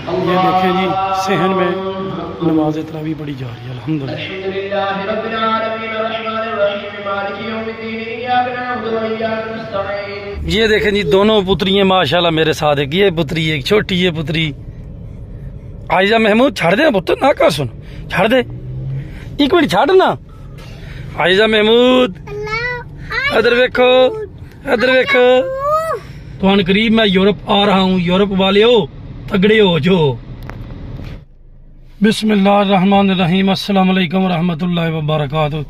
ये देखें जी सहन में नमाज तरावी पढ़ी जा रही है अल्हम्दुलिल्लाह। ये देखें जी दोनों पुत्रियां माशाल्लाह मेरे साथ है। ये पुत्री एक छोटी ये पुत्री आयजा महमूद छाड़ दे पुत्र ना कर सुन छाड़ दे एक मिनट छाड़ ना आयजा महमूद इधर देखो इधर देखो तो करीब मैं यूरोप आ रहा हूँ। यूरोप वाले हो तगड़े हो जो। बिस्मिल्लाहिर्रहमानिर्रहीम अस्सलाम वालेकुम रहमतुल्लाहि व बरकातहू।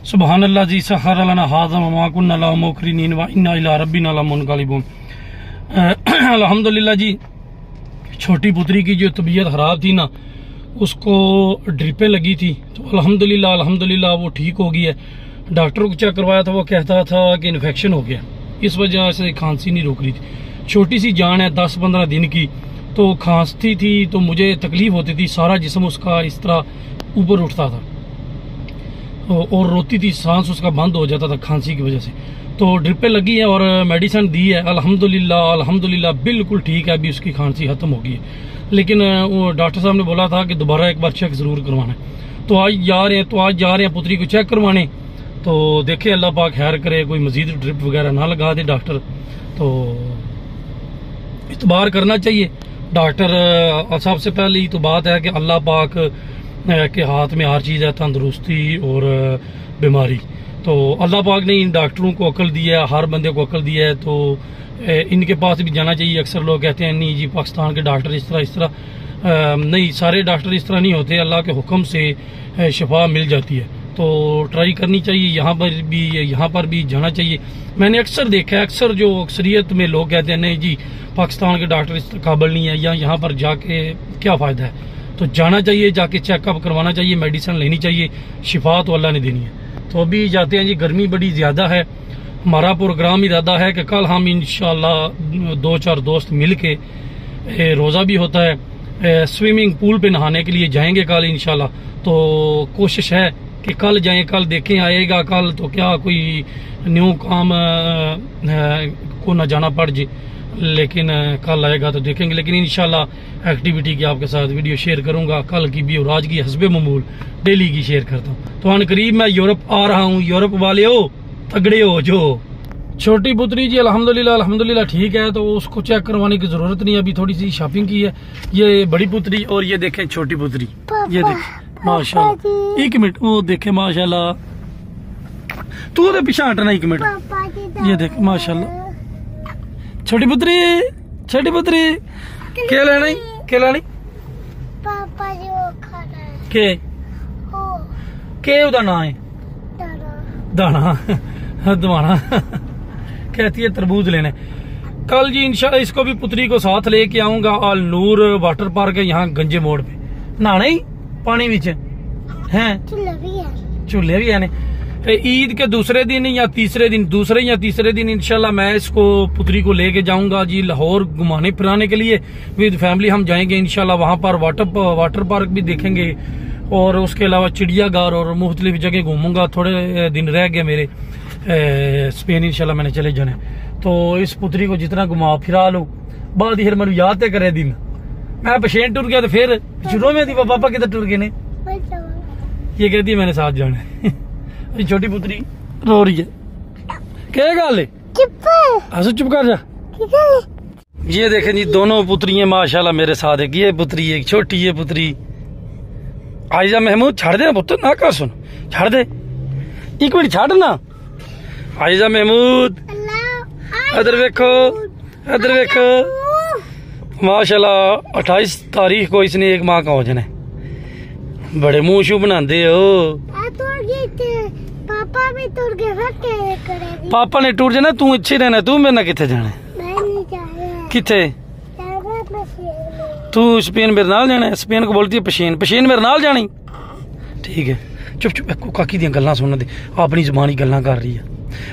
सुबहानल्लाह जी सहर लना हाज़ा व मा कुन्ना लहू मुक़रिनीन व इन्ना इला रब्बिना लमुनक़लिबून। अल्हम्दुलिल्लाह जी छोटी पुत्री की जो तबीयत खराब थी ना उसको ड्रिपें लगी थी तो अल्हम्दुलिल्लाह वो ठीक हो गई है। डॉक्टर को चेक करवाया था वो कहता था कि इन्फेक्शन हो गया, इस वजह से खांसी नहीं रोक रही थी। छोटी सी जान है 10-15 दिन की तो खांसती थी तो मुझे तकलीफ होती थी, सारा जिस्म उसका इस तरह ऊपर उठता था और रोती थी, सांस उसका बंद हो जाता था खांसी की वजह से। तो ड्रिपें लगी है और मेडिसिन दी है अल्हम्दुलिल्लाह बिल्कुल ठीक है। अभी उसकी खांसी खत्म हो गई है, लेकिन वो डॉक्टर साहब ने बोला था कि दोबारा एक बार चेक जरूर करवाना है। तो आज जा रहे हैं पुत्री को चेक करवाने। तो देखे अल्लाह पाक खैर करे कोई मजीद ड्रिप वगैरह ना लगा दे डॉक्टर। तो इतबार करना चाहिए डॉक्टर। सबसे पहले ही तो बात है कि अल्लाह पाक के हाथ में हर चीज़ है, तंदुरुस्ती और बीमारी। तो अल्लाह पाक ने इन डॉक्टरों को अक्ल दी है, हर बंदे को अक्ल दी है, तो इनके पास भी जाना चाहिए। अक्सर लोग कहते हैं नहीं जी पाकिस्तान के डॉक्टर इस तरह नहीं, सारे डॉक्टर इस तरह नहीं होते, अल्लाह के हुक्म से शिफा मिल जाती है। तो ट्राई करनी चाहिए, यहाँ पर भी जाना चाहिए। मैंने अक्सर देखा है, अक्सर जो अक्सरियत में लोग कहते हैं नहीं जी पाकिस्तान के डॉक्टर इस काबिल नहीं है या यहाँ पर जाके क्या फ़ायदा है। तो जाना चाहिए, जाके चेकअप करवाना चाहिए, मेडिसिन लेनी चाहिए, शिफा तो अल्लाह ने देनी है। तो अभी जाते हैं जी, गर्मी बड़ी ज़्यादा है। हमारा प्रोग्राम इरादा है कि कल हम इंशाल्लाह 2-4 दोस्त मिल के रोज़ा भी होता है, स्विमिंग पूल पे नहाने के लिए जाएंगे कल इंशाल्लाह। तो कोशिश है कि कल जाएं, कल देखें आएगा कल तो क्या कोई न्यू काम को न जाना पड़ जाए, लेकिन कल आएगा तो देखेंगे। लेकिन इंशाल्लाह एक्टिविटी की आपके साथ वीडियो शेयर करूंगा, कल की भी और आज की हस्बे मामूल डेली की शेयर करता हूँ। तो अनकरीब मैं यूरोप आ रहा हूँ। यूरोप वाले हो तगड़े हो जो। छोटी पुत्री जी अल्हम्दुलिल्लाह ठीक है, तो उसको चेक करवाने की जरूरत नहीं है, अभी थोड़ी सी शॉपिंग की है। ये बड़ी पुत्री और ये देखें छोटी पुत्री, ये देखें माशाल्लाह। एक मिनट वो देखे माशाल्लाह, तू तो पीछे हटना एक मिनट। ये देख माशाल्लाह छोटी पुत्री क्या लेना पापा जी वो खाना है के उदा ना है दाना दवाना कहती है तरबूज लेने। कल जी इंशाल्लाह इसको भी पुत्री को साथ लेके आऊंगा। अल नूर वाटर पार्क है यहाँ गंजे मोड़ पे, नहाना ही पानी बीच है, चूल्हे भी है। ईद के दूसरे या तीसरे दिन इंशाल्लाह मैं इसको पुत्री को लेके जाऊंगा जी लाहौर घुमाने फिराने के लिए। विद फैमिली हम जाएंगे इंशाल्लाह, वहां पर वाटर पार्क भी देखेंगे और उसके अलावा चिड़ियाघर और मुख्तलिफ जगह घूमूंगा। थोड़े दिन रह गए मेरे स्पेन इंशाल्लाह मैंने चले जाने। तो इस पुत्री को जितना घुमा फिरा लो बाद फिर मैं याद करे दिन मैं पेशेंट टूर गया तो फिर शुरू में थी पापा किधर टूर गए ने, ये कहती है मैंने साथ जाना है। छोटी पुत्री रो रही है, क्या गल है चुप कर जा। ये देखें जी दोनों पुत्रियां माशाल्लाह मेरे साथ है। ये पुत्री एक छोटी ये पुत्री आयजा महमूद छाड़ दे पुत्र ना कर सुन छाड़ दे एक मिनट छाड़ ना आयजा महमूद इधर देखो माशाल्लाह 28 तारीख को इसने 1 माह का हो जाना है। बड़े मुंह शू बनाते हो। पापा भी टूर गए, पापा ने टूर जाना, तू अच्छे रहना, तू मेरे ना किथे जाना किथे? तू स्पेन मेरे नाल जाना है। स्पेन को बोलती है पशेन मेरे नाल जानी। ठीक है चुप काकी दी गल्लां सुन दे, अपनी जुबानी गल्लां कर रही है।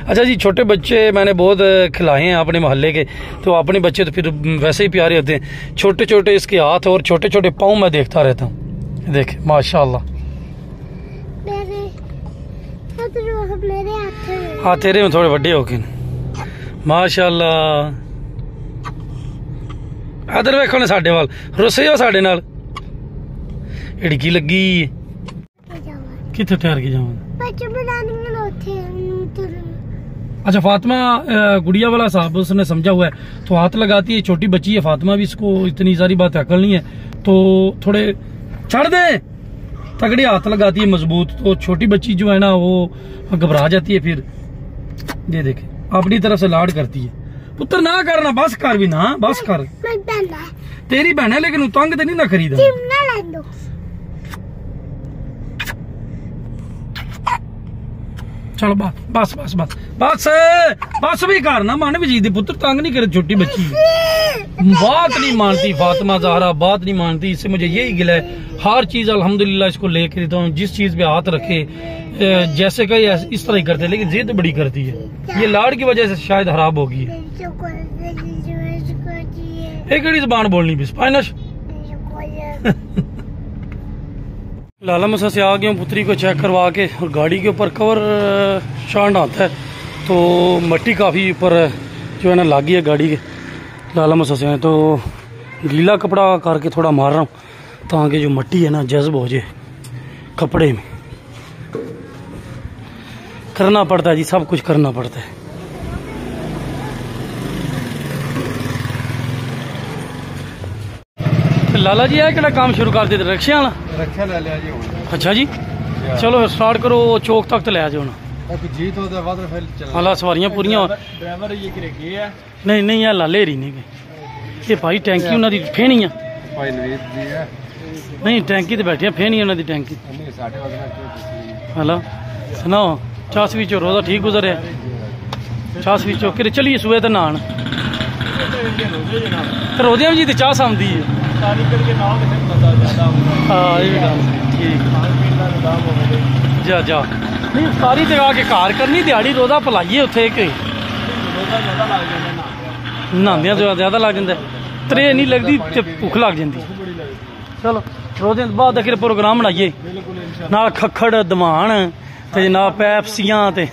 अच्छा जी छोटे बच्चे मैंने बहुत खिलाए हैं अपने मोहल्ले के, तो अपने बच्चे तो फिर वैसे ही प्यारे होते हैं। छोटे छोटे इसके हाथ और छोटे छोटे पाँव मैं देखता रहता हूँ। देख माशाल्लाह हाँ तेरे में थोड़े बड़े हो गए माशाल्लाह। इधर वेखो ने साडे वाल रुसे हो साडे नाल हिड़की लगी किथे ठहर के जावां अच्छा फातिमा गुड़िया वाला साहब उसने समझा हुआ है तो हाथ लगाती है छोटी बच्ची है फातिमा भी इसको इतनी सारी बात अकल नहीं है तो थोड़े छड़ दे तगड़ी हाथ लगाती है मजबूत तो छोटी बच्ची जो है ना वो घबरा जाती है फिर ये देखे अपनी तरफ से लाड करती है पुत्र ना करना बस कर भी ना बस कर तेरी बहन है लेकिन तंग तो नहीं ना खरीदा चलो बस बस बस बस बस बस भी कर ना मन भी जी पुत्र तंग नहीं करे छोटी बच्ची बात नहीं मानती फातिमा ज़हरा बात नहीं मानती इससे मुझे यही गिला है हर चीज अल्हम्दुलिल्लाह इसको लेके देता हूँ जिस चीज पे हाथ रखे जैसे कहीं इस तरह ही करते लेकिन जिद बड़ी करती है ये लाड़ की वजह से शायद खराब होगी एक जबान बोलनी भी स्पाइनश लाला मसा से आ गया पुत्री को चेक करवा के और गाड़ी के ऊपर कवर शांड आता है तो मट्टी काफ़ी ऊपर जो है ना लागी है गाड़ी के लाला मसा से तो गीला कपड़ा करके थोड़ा मार रहा हूँ ताकि जो मट्टी है ना जज्ब हो जाए कपड़े में करना पड़ता है जी सब कुछ करना पड़ता है लाला जी है काम शुरू कर देते रिक्शे वाला रक्षा ले लिया जी अच्छा जी चलो स्टार्ट करो चौक तक तो ले जाओ ना हालात सवारियां पूरियां ड्राइवर ये है नहीं नहीं है लाले रही नहीं ये भाई टैंकी उन्होंने फेनी है नहीं टैंकी तो बैठी फेनी उन्होंने टैंकी हेलो सुनाओ चास भी रोजा ठीक गुजरे चास भी कि चलिए सुबह तो नहान रोजे जी तो चास आती है जा जा नहीं सारी जगह के कार करनी दिहाड़ी रोजा भलाइए उत्थे नहांदियां तो ज्यादा लग जाता त्रे नहीं लगती भुख लग जाती चलो रोजे बाद फिर प्रोग्राम बनाइए ना खखड़ दमान ते ना पैप्सियां ते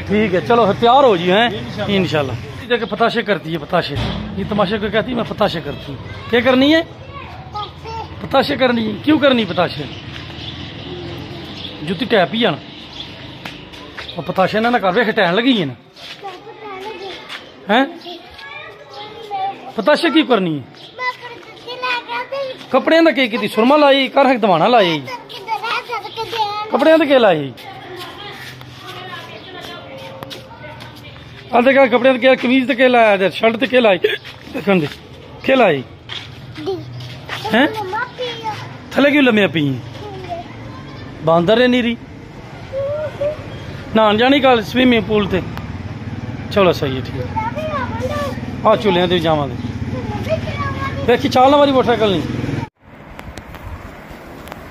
ठीक है चलो तैयार हो जी हैं इंशाल्लाह के पताशे करती है पताशे ये तमाशे को कहती है मैं पताशे करती हूँ क्या करनी है पताशे करनी है क्यों करनी पताशे जुत्ती टैप ही आना और पताशे ना कर वे टैन लगी है ना हैं पताशे क्यों करनी है कपड़े का की सुरमा लाई कर दवाना लाई कपड़े का क्या लाई कपड़े के कमीज तो लाया शर्ट तो के लाई देखन दे के लाई हैं थले क्यों लम्बे पी बांदर है नीरी नहान जानी कल स्विमिंग पूल ते चलो सही है ठीक आ चूल्हे ते जावांगे देखी चाल वाली मोटरसाइकिल नहीं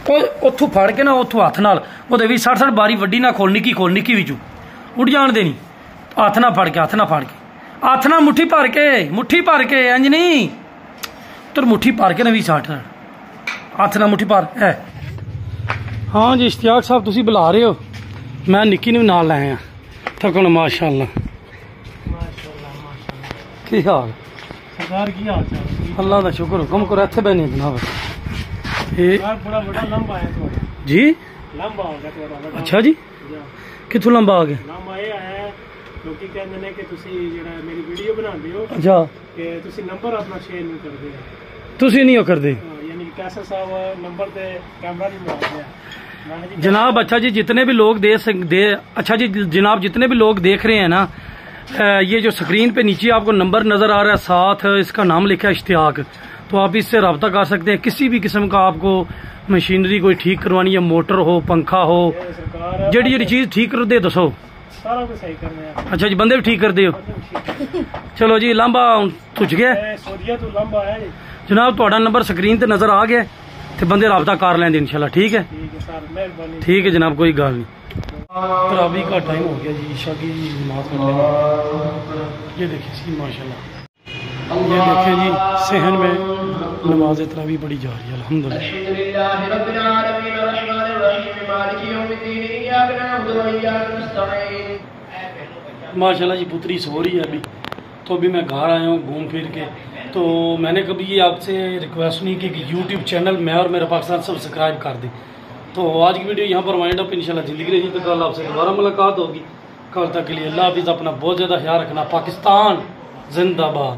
उथों फड़ के ना उथों हथ नाल ओदे भी 60 बारी वड्डी ना खोल निक्की विचों उड़ जान देनी हथ ना फड़ के हथ ना मुट्ठी भर के इंज नहीं तो मुट्ठी भर के ना भी 60 हथ ना मुट्ठी भर है हाँ जी इश्तियाक साहब तुसी बुला रहे हो मैं निक्की ने भी नाल लाया थकन माशाअल्लाह की हाल सरदार की हाल अल्लाह का शुक्र हुक्म करो इत्थे बैठे जनाब बड़ा बड़ा लंबा है जी लंबा हो गया अच्छा जी कित्थों लंबा आ गया लंबा ये है क्योंकि कहते हैं कि तुसी जेड़ा मेरी वीडियो बनाते हो अच्छा कि तुसी नंबर अपना शेयर नहीं करते तुसी नहीं हो करते यानी कैसर साहब नंबर ते कैमरा नहीं बनाते जनाब अच्छा जी जितने भी लोग अच्छा जी जनाब जितने भी लोग देख रहे हैं ना ये जो स्क्रीन पे नीचे आपको नंबर नजर आ रहा है साथ इसका नाम लिखा है इश्तियाक तो आप इससे रब्ता कर सकते हैं किसी भी किस्म का आपको मशीनरी कोई ठीक करवानी है मोटर हो पंखा हो जेड़ी चीज ठीक कर दे दसो सारा कुछ सही करने हैं अच्छा जी बंदे भी ठीक कर दियो चलो जी लांबा तुझ गया जनाब थोड़ा नंबर स्क्रीन ते नजर आ गया तो बंदे रब्ता कर लेंगे इंशाल्लाह ठीक है ठीक है जनाब कोई गल नहीं तरावी का टाइम हो गया जी ईशा की नमाज पढ़ने में ये देखिए जी माशाल्लाह ये देखिए जी सहन में नमाज तरावी पढ़ी जा रही है अल्हम्दुलिल्लाह माशाल्लाह जी पुत्री सो रही है अभी तो अभी मैं घर आया हूँ घूम फिर के तो मैंने कभी ये आपसे रिक्वेस्ट नहीं की कि यूट्यूब चैनल मैं और मेरा पाकिस्तान सब्सक्राइब कर दें। तो आज की वीडियो यहाँ पर वाइंड अप, इंशाल्लाह ज़िंदगी रही तो कल आपसे दोबारा मुलाकात होगी। कल तक के लिए अल्लाह हाफिज़, अपना बहुत ज़्यादा ख्याल रखना। पाकिस्तान जिंदाबाद।